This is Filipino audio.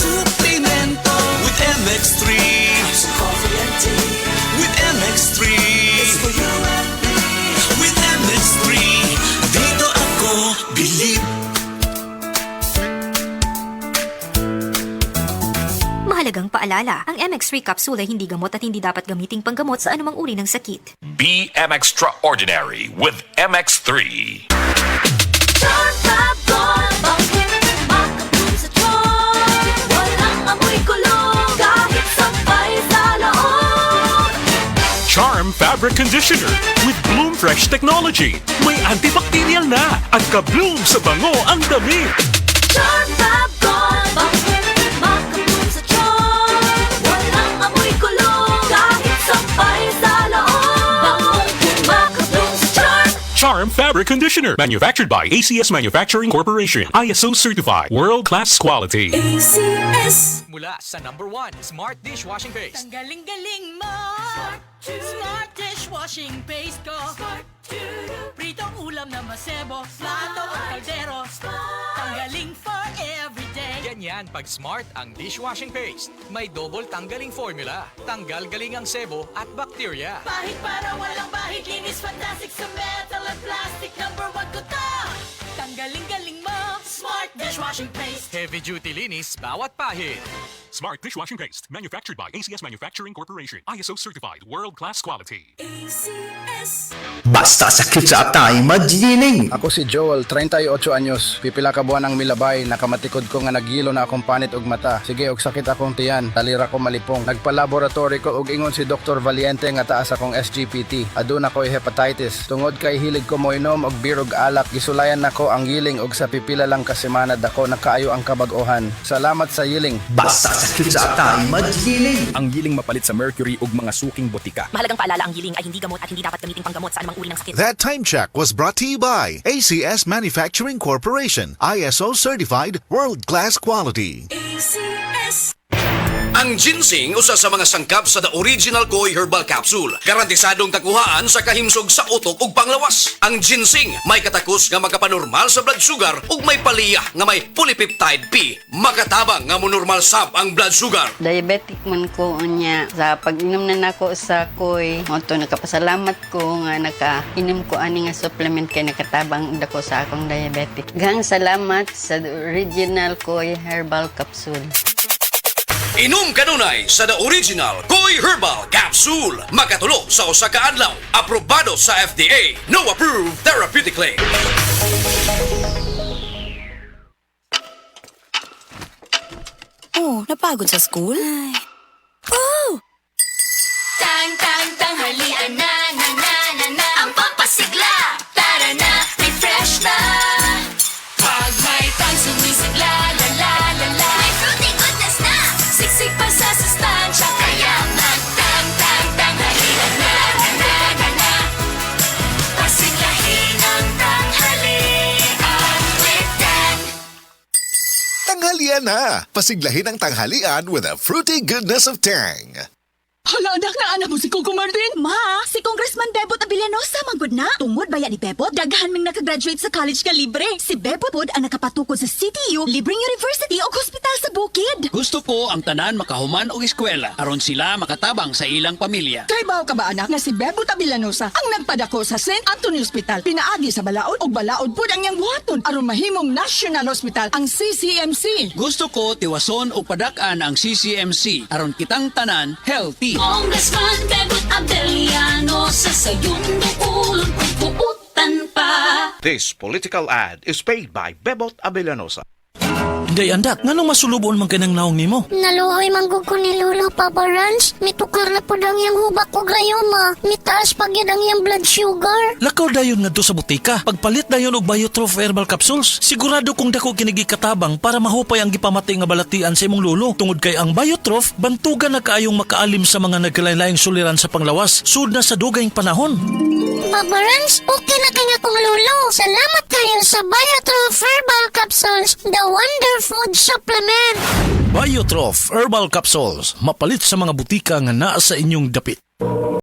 suplemento with MX3. Coffee and tea with MX3. It's for you and me. With MX3, dito ako bilib. Mahalagang paalala, ang MX3 capsule ay hindi gamot at hindi dapat gamiting panggamot sa anumang uri ng sakit. Be extraordinary with MX3. Charm Fabric Conditioner with Bloom Fresh Technology. May antibacterial na at ka-bloom sa bango ang damit. Charm Fab Gold, bakit makabloom sa charm? Walang amoy kulong, kahit sampay sa loob. Makabloom sa charm. Charm Fabric Conditioner. Manufactured by ACS Manufacturing Corporation. ISO certified. World-class quality. ACS. Mula sa #1 Smart Dishwashing Paste. Ang galing-galing mo. Smart dishwashing paste ko. Pritong ulam na masebo, plato o kaldero. Tanggaling for everyday. Ganyan pag Smart ang dishwashing paste. May double tanggaling formula. Tanggal galing ang sebo at bacteria. Bahid para walang bahid, linis fantastic sa metal at plastic. #1 ko to. Tanggaling-galing mo. Smart dishwashing paste. Heavy duty linis bawat pahid. Smart Dishwashing Paste. Manufactured by ACS Manufacturing Corporation. ISO certified. World-class quality. ACS. Basta sakit sa atay, magdining. Ako si Joel, 38 anyos. Pipila ka buwan ang milabay, nakamatikod ko nga nagilo na akong panit og mata. Sige, og sakit akong tiyan, talira ko malipong. Nagpa-laboratory ko og ingon si Dr. Valiente nga taas akong SGPT. Aduna ko'y hepatitis. Tungod kay hilig ko moinom og birog alak, gisulayan nako ang yiling og sa pipila lang ka semana dako nakaayo ang kabag-ohan. Salamat sa yiling. Basta sakit sa atay, magdining. Ang giling mapalit sa mercury ug mga suking botika. Mahalagang paalala, ang giling ay hindi gamot at hindi dapat gamiting panggamot sa anumang uri ng sakit. That time check was brought to you by ACS Manufacturing Corporation. ISO certified, world-class quality. ACS. Ang ginseng usa sa mga sangkap sa The Original Koi Herbal Capsule. Garantisadong takuhaan sa kahimsog sa utok ug panglawas. Ang ginseng may katakos nga makapanormal sa blood sugar ug may paliyah nga may polypeptide P. Makatabang nga monormal sab ang blood sugar. Diabetic man ko unya. Sa pag-inom na nako sa Koi, moto nakapasalamat ko nga nakainom ko ani nga supplement kay nakatabang dako sa akong diabetic. Gang salamat sa The Original Koi Herbal Capsule. Inom kanunay sa The Original Koi Herbal Capsule. Makatulo sa usa ka adlaw. Aprobado sa FDA. No approved therapeutically. Oh, napagod sa school? Ay. Oh! Tanghalian na, ang pampasigla. Tara na, refresh na. Pag may tang sumisigla, may fruity goodness na. Siksik pa sa sustansya, kaya tanghalian na. Pasiglahin ang tanghalian with Dan. Tanghalian na! Pasiglahin ang tanghalian with a fruity goodness of Tang. Hala, anak na anak mo si Coco Martin. Ma, si Congressman Bebot Abilianosa, manggod na. Tungod bayan ni Bebot, daghan ming nakagraduate sa college ka libre. Si Bebot pod ang nakapatukod sa CTU, libreng university o hospital sa bukid. Gusto ko ang tanan makahuman og eskwela aron sila makatabang sa ilang pamilya. Kay bao ka ba anak nga si Bebot Abilianosa ang nagpadako sa St. Anthony Hospital, pinaagi sa balaod og balaod pod ang iyang buhaton aron mahimong National Hospital ang CCMC. Gusto ko tiwason og padak-an ang CCMC aron kitang tanan healthy. Congressman Bebot Abilianosa sa iyong dukulon kung puutan pa. This political ad is paid by Bebot Abilianosa. Day andak, nganong masulubon man kanang naong nimo? Naluoy manggug ko ni Lolo Papa Rans. Mitukar na po ang iyang hubak ko grayoma. Mitaas pag yun ang iyang blood sugar. Lakaw dayon nga sa butika. Pagpalit dayon og Biotrof Herbal Capsules. Sigurado kung dako kinigi katabang para mahupay ang gipamatay nga balatian sa imong lolo. Tungod kay ang Biotrof, bantugan na kaayong makaalim sa mga nagkalain-laing suliran sa panglawas. Sud na sa dugayng panahon. Papa Rans, okay na kanya kong lolo. Salamat kayo sa Biotrof Herbal Capsules. The Wonder Food Supplement. Biotrof Herbal Capsules. Mapalit sa mga butika nga naa sa inyong dapit.